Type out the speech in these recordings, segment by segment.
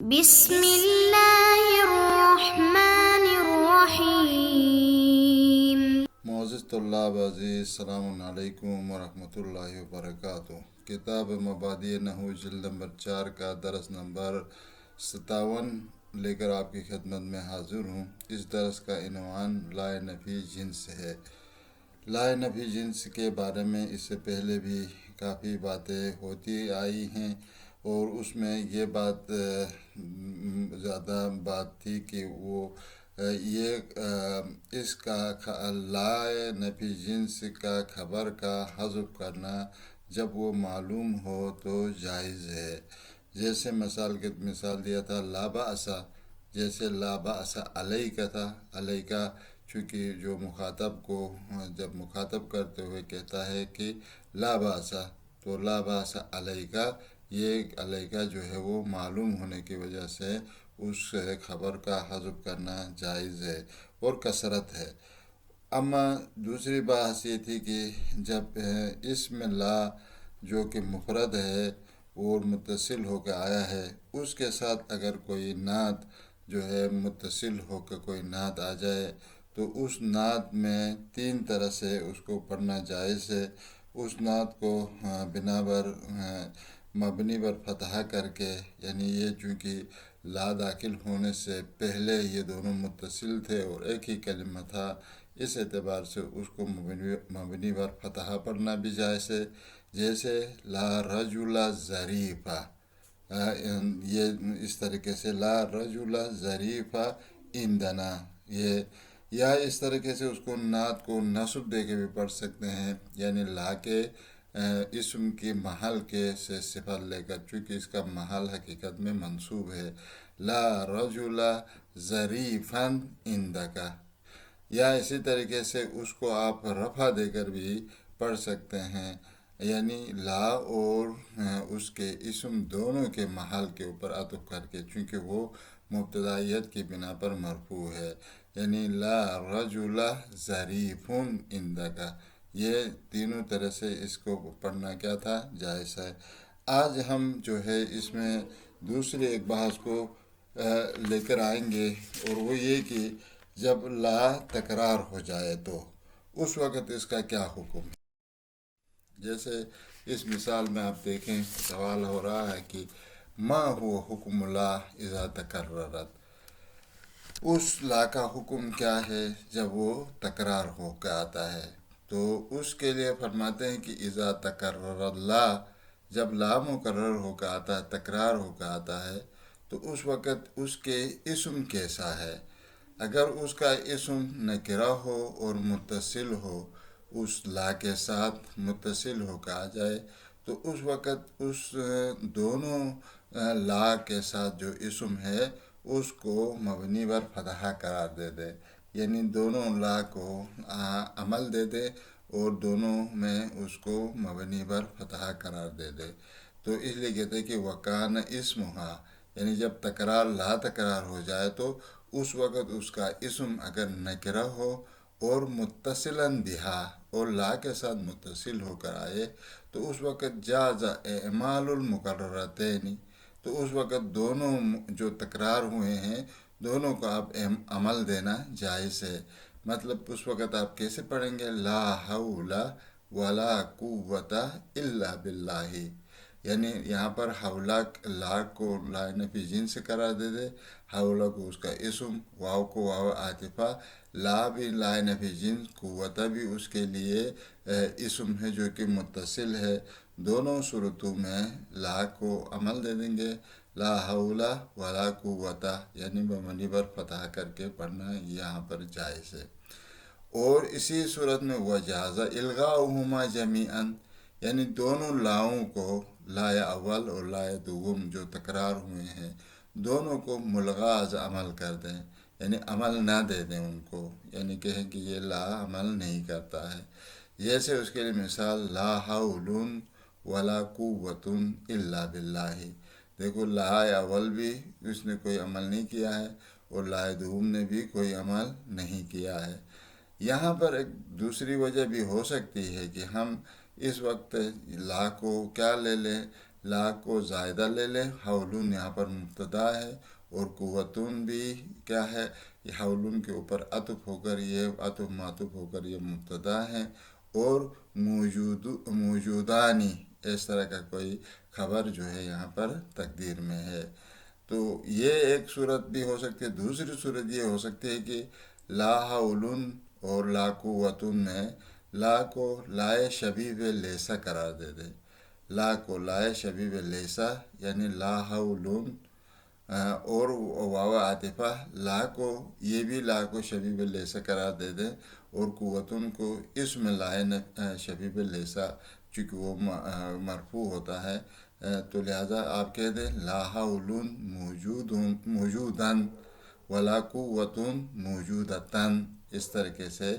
بسم اللہ الرحمن الرحیم۔ معزز طلاب عزیز، السلام علیکم ورحمۃ اللہ وبرکاتہ۔ کتاب مبادئ نحو جلد نمبر 4 کا درس نمبر 57 لے کر آپ کی خدمت میں حاضر ہوں۔ اس درس کا عنوان لائے نفی جنس ہے۔ لائے نفی جنس کے بارے میں اس سے پہلے بھی کافی باتیں ہوتی آئی ہیں، اور اس میں یہ بات زیادہ بات تھی کہ وہ اس کا لائے نفی جنس کا خبر کا حذف کرنا جب وہ معلوم ہو تو جائز ہے۔ جیسے مثال دیا تھا لا بأس، جیسے لا بأس علیک تھا، علیک چونکہ جو مخاطب کو جب مخاطب کرتے ہوئے کہتا ہے کہ لا بأس، تو لا بأس علیک، یہ علیک جو ہے وہ معلوم ہونے کی وجہ سے اس خبر کا حذف کرنا جائز ہے اور کثرت ہے۔ اما دوسری بات یہ تھی کہ جب اسم لا جو کہ مفرد ہے اور متصل ہو کے آیا ہے، اس کے ساتھ اگر کوئی نعت جو ہے متصل ہو کے کوئی نعت آ جائے تو اس نعت میں 3 طرح سے اس کو پڑھنا جائز ہے۔ اس نعت کو مبنی پر فتح کر کے، یعنی یہ چونکہ لا داخل ہونے سے پہلے یہ دونوں متصل تھے اور ایک ہی کلمہ تھا، اس اعتبار سے اس کو مبنی پر فتح پڑھنا بھی جائز ہے۔ جیسے لا رجل ظریفہ، یہ اس طریقے سے لا رجل ظریفہ عندنا، یہ یا اس طریقے سے اس کو نعت کو نصب دے کے بھی پڑھ سکتے ہیں، یعنی لا کے اسم کی محل کے سے صفت لے کر، چونکہ اس کا محل حقیقت میں منصوب ہے، لا رجل ظریفا عندک، یا اسی طریقے سے اس کو آپ رفع دے کر بھی پڑھ سکتے ہیں، یعنی لا اور اس کے اسم دونوں کے محل کے اوپر عطف کر کے، چونکہ وہ مبتدائیت کی بنا پر مرفوع ہے، یعنی لا رجل ظریف عندک، یہ تینوں طرح سے اس کو پڑھنا کیا تھا، جائز ہے۔ آج ہم جو ہے اس میں دوسری ایک بحث کو لے کر آئیں گے، اور وہ یہ کہ جب لا تکرار ہو جائے تو اس وقت اس کا کیا حکم ہے۔ جیسے اس مثال میں آپ دیکھیں، سوال ہو رہا ہے کہ ما هو حکم لا اذا تکررت، اس لا کا حکم کیا ہے جب وہ تکرار ہو کے آتا ہے۔ تو اس کے لیے فرماتے ہیں کہ اذا تکرر لا، جب لا مکرر ہو کے آتا ہے، تکرار ہو کے آتا ہے، تو اس وقت اس کے اسم کیسا ہے۔ اگر اس کا اسم نکرہ ہو اور متصل ہو، اس لا کے ساتھ متصل ہو کے آ جائے، تو اس وقت اس دونوں لا کے ساتھ جو اسم ہے اس کو مبنی پر فتح قرار دے دے، یعنی دونوں لا کو عمل دے دے اور دونوں میں اس کو مبنی پر فتح قرار دے دے۔ تو اس لیے کہتے ہیں کہ وکان اسمھا، یعنی جب تکرار لا تکرار ہو جائے تو اس وقت اس کا اسم اگر نکرہ ہو اور متصلاً بہا، اور لا کے ساتھ متصل ہو کر آئے، تو اس وقت جاز اعمال المکررتین، تو اس وقت دونوں جو تکرار ہوئے ہیں دونوں کو آپ عمل دینا جائز ہے۔ مطلب اس وقت آپ کیسے پڑھیں گے، لا حول ولا قوت الا باللہ، یعنی یہاں پر حولہ لا کو لا نفی جنس سے قرار دے دے، حولہ کو اس کا اسم، واو کو واو عاطفہ، لا بھی لا نفی جنس، قوت بھی اس کے لیے اسم ہے جو کہ متصل ہے، دونوں صورتوں میں لا کو عمل دے دیں گے، لا حول ولا قوت، یعنی مبنی پر فتح کر کے پڑھنا یہاں پر جائز ہے۔ اور اسی صورت میں وجاز الغاؤہما جمیعاً، یعنی دونوں لاؤں کو، لا اول اور لا دوم جو تکرار ہوئے ہیں، دونوں کو ملغاز عمل کر دیں، یعنی عمل نہ دے دیں ان کو، یعنی کہیں کہ یہ لا عمل نہیں کرتا ہے۔ جیسے اس کے لیے مثال لا حول ولا قوت الا باللہ، دیکھو لا اول بھی اس نے کوئی عمل نہیں کیا ہے اور لا دوم نے بھی کوئی عمل نہیں کیا ہے۔ یہاں پر ایک دوسری وجہ بھی ہو سکتی ہے کہ ہم اس وقت لا کو کیا لے لیں، لا کو زائدہ لے لیں، حولون یہاں پر مبتدا ہے، اور قوتون بھی کیا ہے، یہ حولون کے اوپر عطف ہو کر یہ عطف معطوف ہو کر یہ مبتدا ہے، اور موجودانی اس طرح کا کوئی خبر جو ہے یہاں پر تقدیر میں ہے۔ تو یہ ایک صورت بھی ہو سکتی ہے۔ دوسری صورت یہ ہو سکتی ہے کہ لا حولن اور لا قوتن میں لا کو لائے شبیب لیسا قرار دے دے، لا کو لائے شبیب لیسا یعنی لا حولن، اور واو عاطفہ لا کو یہ بھی لا کو شبیب لیسا قرار دے دیں، اور قوتن کو اسم لائے شبیب لیسا، چونکہ وہ مرفوع ہوتا ہے، تو لہذا آپ کہہ دیں لا حولن موجودن ولا قوتن موجودتن، اس طریقے سے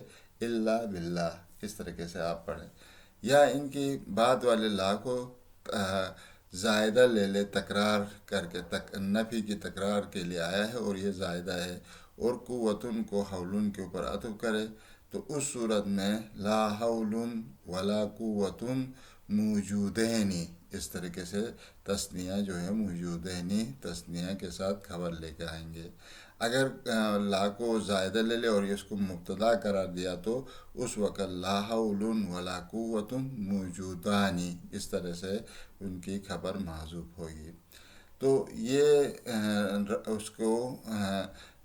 الا باللہ، اس طریقے سے آپ پڑھیں۔ یا ان کی بعد والے لا کو زائدہ لے لے تکرار کر کے، نفی کی تکرار کے لیے آیا ہے اور یہ زائدہ ہے، اور قوتن کو حولن کے اوپر عطف کرے، تو اس صورت میں لا حولن ولا قوتن موجودینی، اس طریقے سے تثنیہ جو ہے موجودینی تثنیہ کے ساتھ خبر لے کے آئیں گے۔ اگر لا کو زائدہ لے لے اور اس کو مبتدا قرار دیا تو اس وقت لا حول ولا قوت موجودانی، اس طرح سے ان کی خبر محذوف ہوگی۔ تو یہ اس کو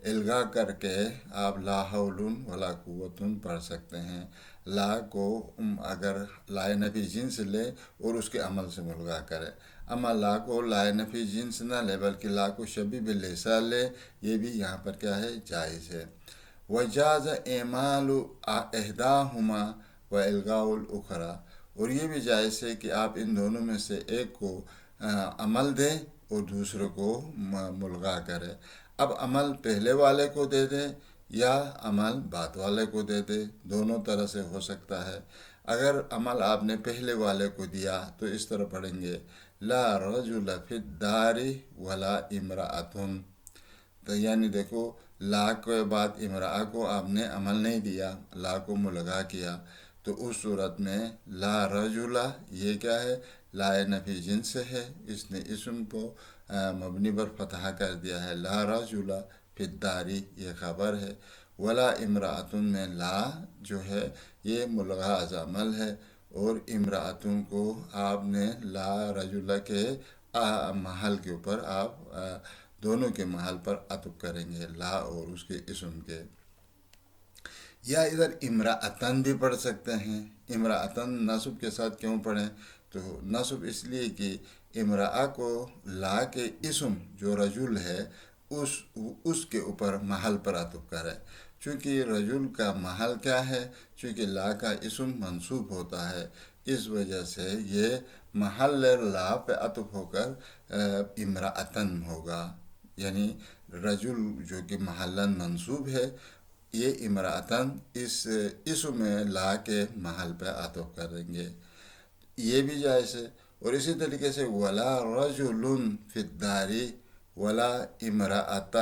الغا کر کے آپ لا حول ولا قوت پڑھ سکتے ہیں۔ لا کو اگر لائے نفی جنس لے اور اس کے عمل سے ملغا کرے، اما لا کو لائے نفی جنس نہ لے بلکہ لا کو شبیب لیسا لے، یہ بھی یہاں پر کیا ہے، جائز ہے۔ وجاز اعمال احداہما و الغاء الاخری، اور یہ بھی جائز ہے کہ آپ ان دونوں میں سے ایک کو عمل دیں اور دوسرے کو ملغا کرے۔ اب عمل پہلے والے کو دے دیں یا عمل بعد والے کو دے دے، دونوں طرح سے ہو سکتا ہے۔ اگر عمل آپ نے پہلے والے کو دیا تو اس طرح پڑھیں گے لا رجل فی الدار ولا امرأۃ، تو یعنی دیکھو لا کے بعد امرأہ کو آپ نے عمل نہیں دیا، لا کو ملغا کیا، تو اس صورت میں لا رجل یہ کیا ہے، لا نفی جنس ہے، اس نے اسم کو مبنی پر فتحہ کر دیا ہے، لا رجل فی الدار یہ خبر ہے، ولا امرأۃ میں لا جو ہے یہ ملغا از عمل ہے، اور امرأۃ کو آپ نے لا رجل کے محل کے اوپر آپ دونوں کے محل پر عطف کریں گے، لا اور اس کے اسم کے۔ یا ادھر امرأتن بھی پڑھ سکتے ہیں۔ امرأتن نصب کے ساتھ کیوں پڑھیں، تو نصب اس لیے کہ امرأہ کو لا کے اسم جو رجل ہے اس کے اوپر محل پر عطف کرے، چونکہ رجل کا محل کیا ہے، چونکہ لا کا اسم منصوب ہوتا ہے، اس وجہ سے یہ محل لا پہ عطف ہو کر امرأتن ہوگا، یعنی رجل جو کہ محلاً منصوب ہے، یہ امرأتن اس اسم لا کے محل پہ عطف کریں گے، یہ بھی جائز ہے۔ اور اسی طریقے سے ولا رجل فی الدار ولا امرأۃ،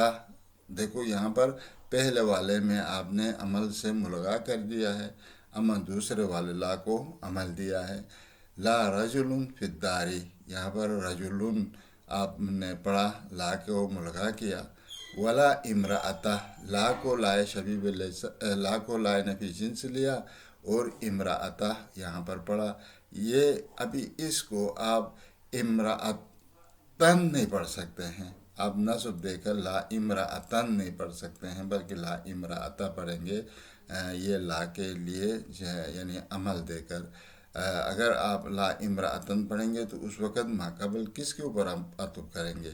دیکھو یہاں پر پہلے والے میں آپ نے عمل سے ملغا کر دیا ہے، اما دوسرے والے لا کو عمل دیا ہے، لا رجل فی الدار، یہاں پر رجل آپ نے پڑھا، لا کو ملغا کیا، ولا امرأۃ لا کو لائے شبیب لا کو لائے نفی جنس لیا، اور امرأۃ یہاں پر پڑھا، یہ ابھی اس کو آپ امرأتن نہیں پڑھ سکتے ہیں، آپ نصب دے کر لا امرأتن نہیں پڑھ سکتے ہیں بلکہ لا امرأۃ پڑھیں گے، یہ لا کے لیے یعنی عمل دے کر۔ اگر آپ لا امرأتن پڑھیں گے تو اس وقت ماقبل کس کے اوپر عطف کریں گے،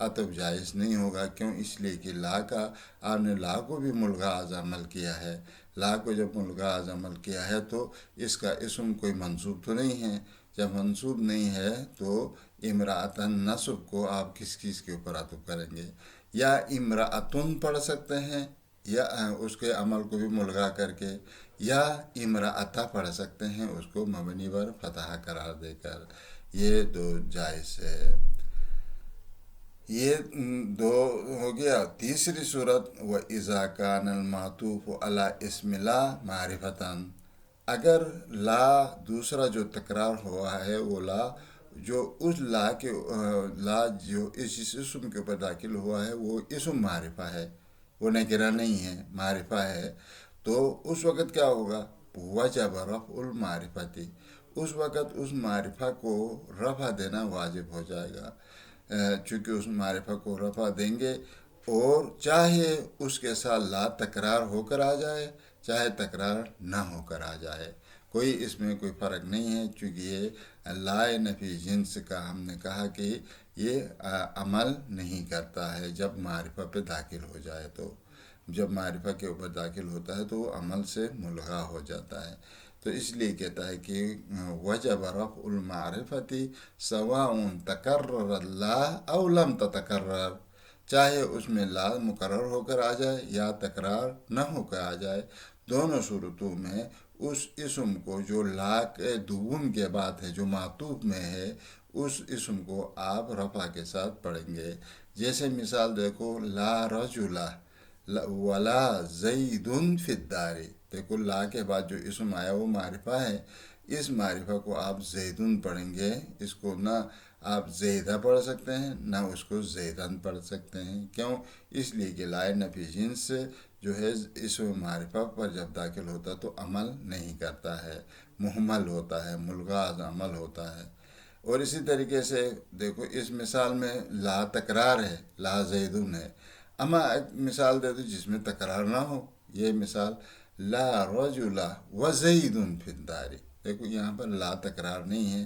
عطف جائز نہیں ہوگا، کیوں، اس لیے کہ لا کا آپ نے لا کو بھی ملغا از عمل کیا ہے، لا کو جب ملغا از عمل کیا ہے تو اس کا اسم کوئی منصوب تو نہیں ہے، جب منصوب نہیں ہے تو امرأتن نصب کو آپ کس چیز کے اوپر عطف کریں گے، یا امرأتن پڑھ سکتے ہیں یا اس کے عمل کو بھی ملغا کر کے، یا امرأۃ پڑھ سکتے ہیں اس کو مبنی پر فتح قرار دے کر، یہ دو جائز ہے۔ یہ دو ہو گیا۔ تیسری صورت وَإِذَا كَانَ الْمَعْطُوفُ عَلَى اسْمِ لَا مَعْرِفَةً، اگر لا دوسرا جو تکرار ہوا ہے وہ لا جو اس لا کے لا جو اس اسم کے اوپر داخل ہوا ہے وہ اسم معرفہ ہے، وہ نکرہ نہیں ہے، معرفہ ہے، تو اس وقت کیا ہوگا؟ وجب رفع المعرفتی، اس وقت اس معرفہ کو رفع دینا واجب ہو جائے گا، چونکہ اس معرفہ کو رفع دیں گے، اور چاہے اس کے ساتھ لا تکرار ہو کر آ جائے چاہے تکرار نہ ہو کر آ جائے، کوئی اس میں کوئی فرق نہیں ہے، چونکہ یہ لا نفی جنس کا ہم نے کہا کہ یہ عمل نہیں کرتا ہے جب معرفہ پہ داخل ہو جائے، تو جب معرفہ کے اوپر داخل ہوتا ہے تو وہ عمل سے ملغا ہو جاتا ہے، تو اس لیے کہتا ہے کہ وجب رفع المعرفتی سواء تکرر لا او لم تتکرر، چاہے اس میں لا مقرر ہو کر آ جائے یا تکرار نہ ہو کر آ جائے، دونوں صورتوں میں اس اسم کو جو لا کے دوم کے بعد ہے، جو معطوف میں ہے، اس اسم کو آپ رفع کے ساتھ پڑھیں گے۔ جیسے مثال دیکھو، لا رجلا ولا زید فی الدار، دیکھو لا کے بعد جو اسم آیا وہ معرفہ ہے، اس معرفہ کو آپ زیدن پڑھیں گے، اس کو نہ آپ زیدہ پڑھ سکتے ہیں نہ اس کو زیدن پڑھ سکتے ہیں، کیوں؟ اس لیے کہ لا نفی جنس جو ہے اسم معرفہ پر جب داخل ہوتا تو عمل نہیں کرتا ہے، محمل ہوتا ہے، ملغاز عمل ہوتا ہے۔ اور اسی طریقے سے دیکھو اس مثال میں لا تکرار ہے، لا زیدن ہے، اما ایک مثال دے دو جس میں تکرار نہ ہو، یہ مثال لا رجل و زید فی الدار، دیکھو یہاں پر لا تکرار نہیں ہے،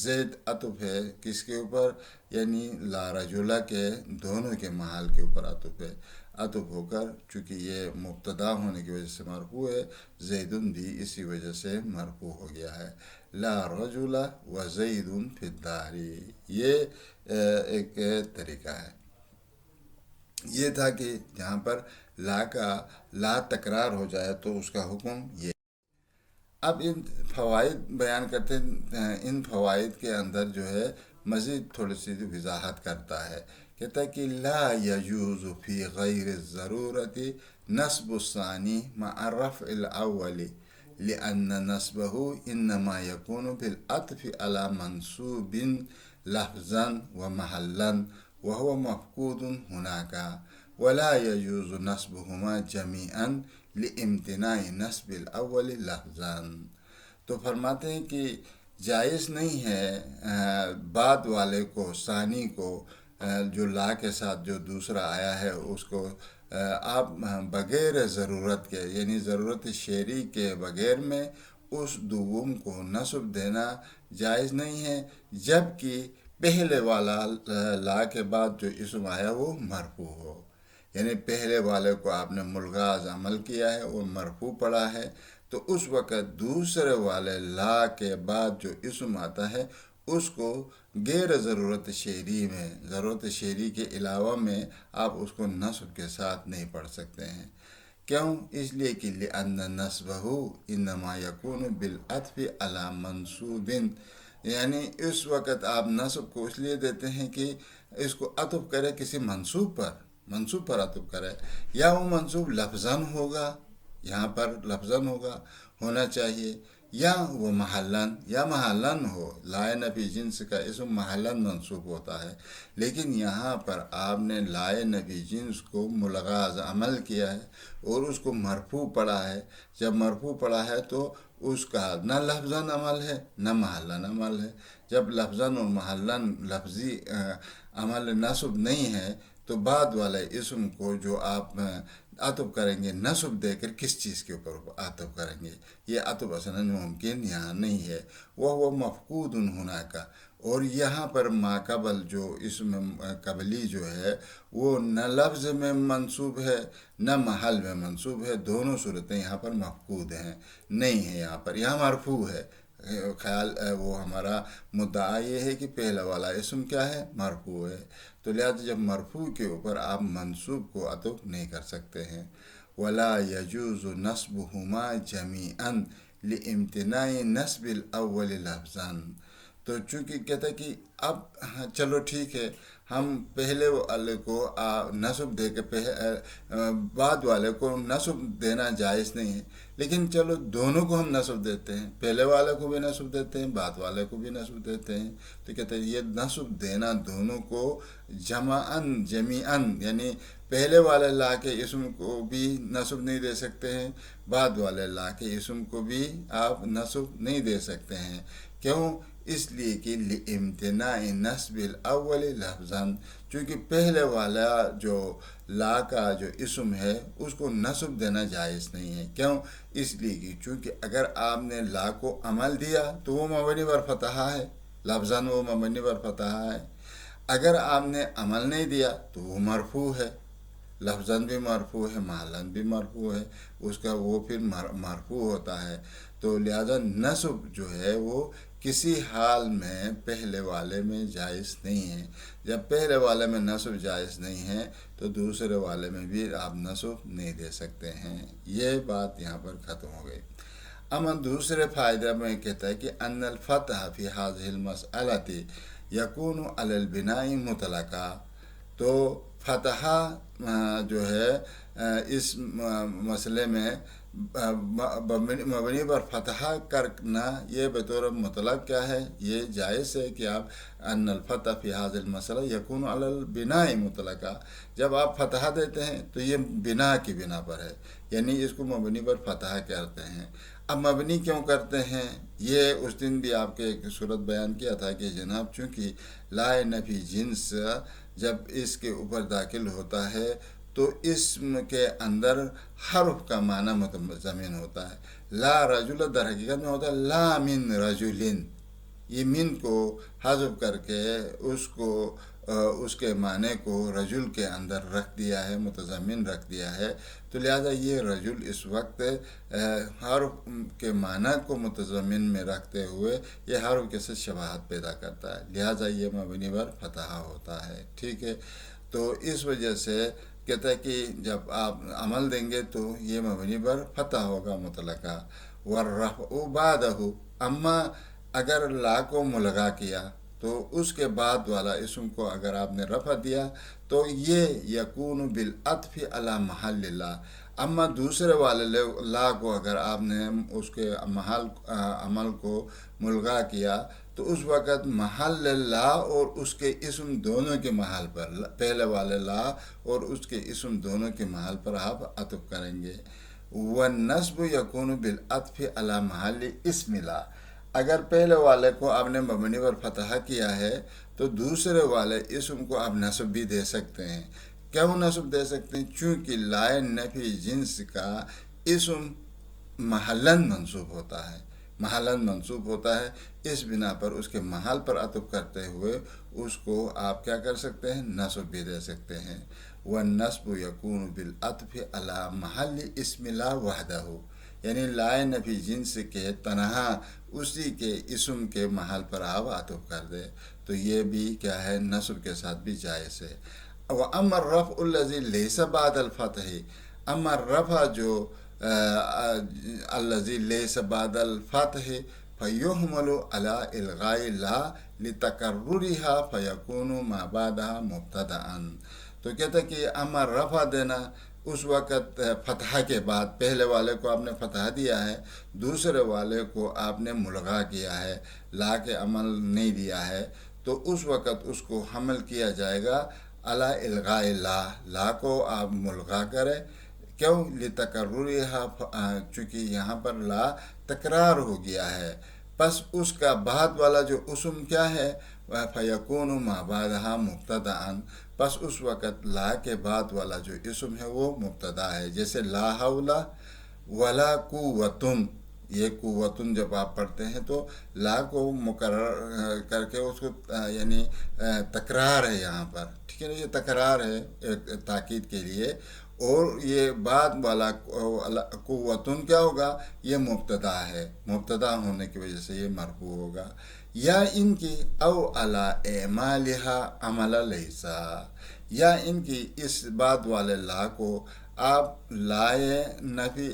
زید عطف ہے کس کے اوپر؟ یعنی لا رجلہ کے دونوں کے محل کے اوپر عطف ہے، عطف ہو کر چونکہ یہ مبتدا ہونے کی وجہ سے مرفوع ہے، زیدن بھی اسی وجہ سے مرفوع ہو گیا ہے، لا رجل و زید فی الدار، یہ ایک طریقہ ہے۔ یہ تھا کہ جہاں پر لا کا لا تکرار ہو جائے تو اس کا حکم یہ۔ اب ان فوائد بیان کرتے ہیں، ان فوائد کے اندر جو ہے مزید تھوڑی سی وضاحت کرتا ہے، کہتا ہے کہ لا یجوز فی غیر الضرورت نصب الثانی مع رفع الاول لأن نصبه انما يكون بالعطف على منصوب لفظا ومحلا وهو مفقود هناك، ولا يجوز نصبهما جميعا لامتناع نصب الاول لفظا، تو فرماتے ہیں کہ جائز نہیں ہے بعد والے کو، ثانی کو، جو لا کے ساتھ جو دوسرا آیا ہے اس کو آپ بغیر ضرورت کے، یعنی ضرورت شعری کے بغیر میں اس دوم کو نصب دینا جائز نہیں ہے، جب کہ پہلے والا لا کے بعد جو اسم آیا وہ مرفوع ہو، یعنی پہلے والے کو آپ نے ملغاز عمل کیا ہے، وہ مرفوع پڑا ہے، تو اس وقت دوسرے والے لا کے بعد جو اسم آتا ہے اس کو غیر ضرورت شعری میں، ضرورت شعری کے علاوہ میں آپ اس کو نصب کے ساتھ نہیں پڑھ سکتے ہیں، کیوں؟ اس لیے کہ لأن نصبہ انما یکون بالعطف علی منصوب، یعنی اس وقت آپ نصب کو اس لیے دیتے ہیں کہ اس کو عطف کرے کسی منصوب پر عطف کرے، یا وہ منصوب لفظاً ہوگا، یہاں پر لفظاً ہونا چاہیے، یا وہ محلاً، یا محلاً ہو، لا نفی جنس کا اسم محلاً منصوب ہوتا ہے، لیکن یہاں پر آپ نے لا نفی جنس کو ملغاز عمل کیا ہے اور اس کو مرفوع پڑھا ہے، جب مرفوع پڑھا ہے تو اس کا نہ لفظاً عمل ہے نہ محلاً عمل ہے، جب لفظاً اور محلاً لفظی عمل نصب نہیں ہے تو بعد والے اسم کو جو آپ عطف کریں گے نصب دے کر کس چیز کے اوپر عطف کریں گے، یہ عطف اصلاً ممکن یہاں نہیں ہے، وہ مفقود ہونا کا، اور یہاں پر ما قبل جو اسم قبلی جو ہے وہ نہ لفظ میں منصوب ہے نہ محل میں منصوب ہے، دونوں صورتیں یہاں پر مفقود ہیں، نہیں ہے، یہاں مرفوع ہے، خیال وہ ہمارا مدعا یہ ہے کہ پہلا والا اسم کیا ہے؟ مرفوع ہے، تو لہذا جب مرفوع کے اوپر آپ منصوب کو عطف نہیں کر سکتے ہیں۔ ولا يجوز نصبهما جميعا لامتناع نصب الاول لفظا، تو چونکہ کہتا ہے کہ اب چلو ٹھیک ہے، ہم پہلے والے کو نسب دے کے بعد والے کو نسب دینا جائز نہیں ہے، لیکن چلو دونوں کو ہم نسب دیتے ہیں، پہلے والے کو بھی نسب دیتے ہیں، بعد والے کو بھی نسب دیتے ہیں. تو کہتے ہیں یہ نسب دینا دونوں کو جمیعاً یعنی پہلے والے لا کے اسم کو بھی نسب نہیں دے سکتے ہیں، بعد والے لا کے اسم کو بھی آپ نسب نہیں دے سکتے ہیں. کیوں؟ اس لیے کہ لامتناع نسب الاول لفظاً، چونکہ پہلے والا جو لا کا جو اسم ہے اس کو نسب دینا جائز نہیں ہے. کیوں؟ اس لیے کہ چونکہ اگر آپ نے لا کو عمل دیا تو وہ مبنی بر فتحہ ہے، لفظاً وہ مبنی بر فتحہ ہے. اگر آپ نے عمل نہیں دیا تو وہ مرفوع ہے، لفظاً بھی مرفوع ہے، محلاً بھی مرفوع ہے، اس کا وہ پھر مرفوع ہوتا ہے. تو لہذا نسب جو ہے وہ کسی حال میں پہلے والے میں جائز نہیں ہے. جب پہلے والے میں نسب جائز نہیں ہے تو دوسرے والے میں بھی آپ نسب نہیں دے سکتے ہیں. یہ بات یہاں پر ختم ہو گئی. اما دوسرے فائدہ میں کہتا ہے کہ ان الفتح فی هذه المسألة یکون علی البناء مطلقا، تو فتحہ جو ہے اس مسئلے میں مبنی پر فتحہ کرنا یہ بطور مطلق کیا ہے، یہ جائز ہے کہ آپ ان الفتح فی هذه المسئلہ یکون علی البناء مطلقا، جب آپ فتحہ دیتے ہیں تو یہ بنا کی بنا پر ہے، یعنی اس کو مبنی پر فتحہ کرتے ہیں. اب مبنی کیوں کرتے ہیں؟ یہ اس دن بھی آپ کے ایک صورت بیان کیا تھا کہ جناب چونکہ لا نفی جنس جب اس کے اوپر داخل ہوتا ہے تو اسم کے اندر حرف کا معنی متضمن ہوتا ہے. لا رجل در حقیقت میں ہوتا ہے لا من رجلن، یہ من کو حذف کر کے اس کے معنی کو رجل کے اندر رکھ دیا ہے، متضمن رکھ دیا ہے. تو لہذا یہ رجل اس وقت حرف کے معنی کو متضمن میں رکھتے ہوئے یہ حرف کے ساتھ شباہت پیدا کرتا ہے، لہذا یہ مبنی پر فتحہ ہوتا ہے. ٹھیک ہے، تو اس وجہ سے کہتا ہے کہ جب آپ عمل دیں گے تو یہ مبنی پر فتح ہوگا مطلقہ. والرفع بعدہ، اما اگر لا کو ملغا کیا تو اس کے بعد والا اسم کو اگر آپ نے رفع دیا تو یہ یکون بالعطف علی محل لا. اما دوسرے والے لا کو اگر آپ نے اس کے عمل کو ملغا کیا تو اس وقت محل لا اور اس کے اسم دونوں کے محل پر، پہلے والے لا اور اس کے اسم دونوں کے محل پر آپ عطف کریں گے. والنصب یکون بالعطف علی محل اسم لا، اگر پہلے والے کو آپ نے مبنی پر فتحہ کیا ہے تو دوسرے والے اسم کو آپ نصب بھی دے سکتے ہیں. کیوں نصب دے سکتے ہیں؟ چونکہ لا نفی جنس کا اسم محلاً منصوب ہوتا ہے، محلاً منصوب ہوتا ہے، اس بنا پر اس کے محل پر عطف کرتے ہوئے اس کو آپ کیا کر سکتے ہیں، نصب بھی دے سکتے ہیں. والنصب یکون بالعطف علی محل اسم لا وحدہ، یعنی لا نفی جنس کے تنہا اسی کے اسم کے محل پر آپ عطف کر دے تو یہ بھی کیا ہے، نصب کے ساتھ بھی جائز ہے. وَأَمَّا الرَّفْعُ الَّذِي لَيْسَ بَعْدَ الْفَتْحِ، اما رفع جو الَّذِي لَيْسَ بَعْدَ الْفَتْحِ فَيُحْمَلُ عَلَىٰ إِلْغَاءِ لَا لِتَكَرُّرِهَا فَيَكُونُ مَا بَعْدَهَا مُبْتَدَأً. تو کہتا ہے کہ اما رفع دینا اس وقت فتحہ کے بعد، پہلے والے کو آپ نے فتحہ دیا ہے، دوسرے والے کو آپ نے ملغا کیا ہے، لا کے عمل نہیں دیا ہے، تو اس وقت اس کو حمل کیا جائے گا علی الغاء لا، لا کو آپ ملغا کریں. کیوں؟ لتکررها، چونکہ یہاں پر لا تکرار ہو گیا ہے، پس اس کا بعد والا جو اسم کیا ہے، فیکون ما بعدها مبتدأ، پس اس وقت لا کے بعد والا جو اسم ہے وہ مبتدا ہے. جیسے لا حول ولا قوۃ، یہ قوتن جب آپ پڑھتے ہیں تو لا کو مقرر کر کے اس کو یعنی تکرار ہے یہاں پر، ٹھیک ہے نا، یہ تکرار ہے ایک تاکید کے لیے. اور یہ بعد والا قوتن کیا ہوگا، یہ مبتدا ہے، مبتدا ہونے کی وجہ سے یہ مرفوع ہوگا. یا ان کی او علی اعمالها عمل لیسا، یا ان کی اس بعد والے لا کو آپ لائے نفی،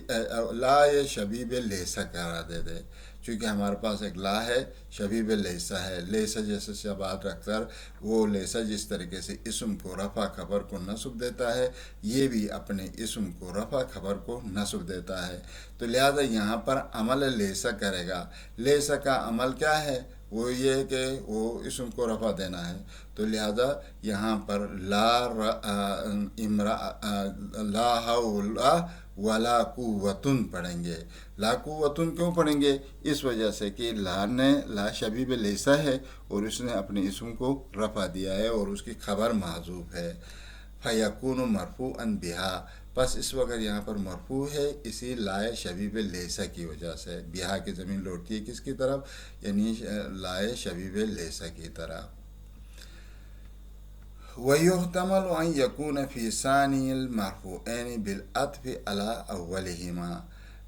لائے شبیب لیسا قرار دے دے، چونکہ ہمارے پاس ایک لا ہے شبیب لیسا ہے، لیسا جیسے شبات رکھ کر وہ لیسا جس طریقے سے اسم کو رفع خبر کو نصب دیتا ہے، یہ بھی اپنے اسم کو رفع خبر کو نصب دیتا ہے۔ تو لہذا یہاں پر عمل لیسا کرے گا۔ لیسا کا عمل کیا ہے؟ وہ یہ ہے کہ وہ اسم کو رفع دینا ہے، تو لہذا یہاں پر لا حول ولا قوتن پڑھیں گے۔ لا قوتن کیوں پڑھیں گے؟ اس وجہ سے کہ لا شبیب لیسا ہے اور اس نے اپنے اسم کو رفع دیا ہے اور اس کی خبر محذوف ہے۔ فیکون مرفوعا بہا، بس اس وقت یہاں پر مرفوع ہے اسی لائے شبیب لیسا کی وجہ سے۔ بہا کی زمین لوٹتی ہے کس کی طرف؟ یعنی لائے شبیب لیسا کی طرف۔ وَيُحْتَمَلُ أَنْ يَكُونَ فِي ثَانِيِ الْمَرْفُوعَيْنِ بِالْعَطْفِ عَلَىٰ أَوَّلِهِمَا،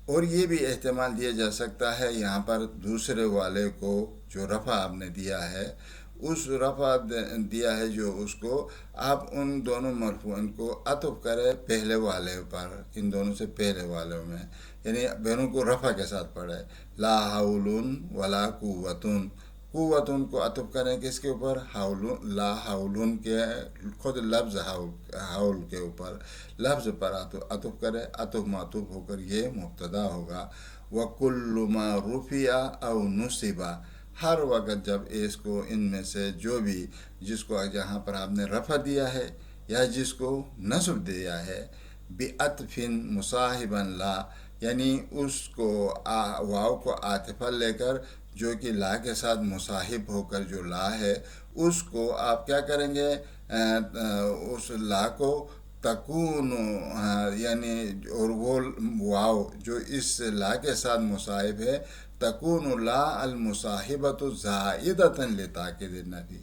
اور یہ بھی احتمال دیا جا سکتا ہے یہاں پر دوسرے والے کو جو رفع آپ نے دیا ہے، اس رفع دیا ہے جو اس کو آپ ان دونوں مرفوعین کو عطف کرے پہلے والے پر، ان دونوں سے پہلے والوں میں، یعنی دونوں کو رفع کے ساتھ پڑھے۔ لا حول ولا قوتن، قوتن کو عطف کریں کس کے اوپر؟ لا حولن کے خود لفظ حول کے اوپر، لفظ پر عطف کرے، عطف معطوف ہو کر یہ مبتدا ہوگا۔ وَكُلُّ مَا رُفِعَ أَوْ نُصِبَ، ہر وقت جب اس کو ان میں سے جو بھی جس کو جہاں پر آپ نے رفع دیا ہے یا جس کو نصب دیا ہے، بِعَطْفٍ مُصَاحِبًا لا، یعنی اس کو واو کو عاطفہ لے کر جو کہ لا کے ساتھ مصاحب ہو کر جو لا ہے، اس کو آپ کیا کریں گے؟ اس لا کو تکون، یعنی اور وہ واو جو اس لا کے ساتھ مصاحب ہے، تکون لا المصاحبۃ زائدۃ لتاکید النفی،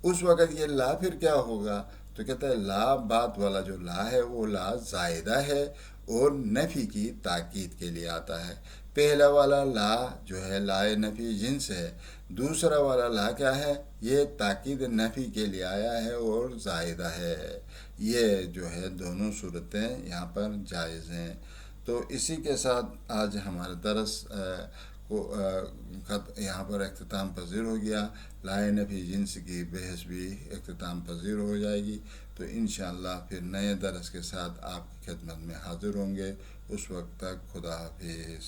اس وقت یہ لا پھر کیا ہوگا؟ تو کہتا ہے لا بعد والا جو لا ہے وہ لا زائدہ ہے اور نفی کی تاکید کے لیے آتا ہے۔ پہلا والا لا جو ہے لا نفی جنس ہے، دوسرا والا لا کیا ہے؟ یہ تاکید نفی کے لیے آیا ہے اور زائدہ ہے۔ یہ جو ہے دونوں صورتیں یہاں پر جائز ہیں۔ تو اسی کے ساتھ آج ہمارا درس کو یہاں پر اختتام پذیر ہو گیا۔ لا نفی جنس کی بحث بھی اختتام پذیر ہو جائے گی۔ تو انشاءاللہ پھر نئے درس کے ساتھ آپ کی خدمت میں حاضر ہوں گے۔ اس وقت تک خدا حافظ۔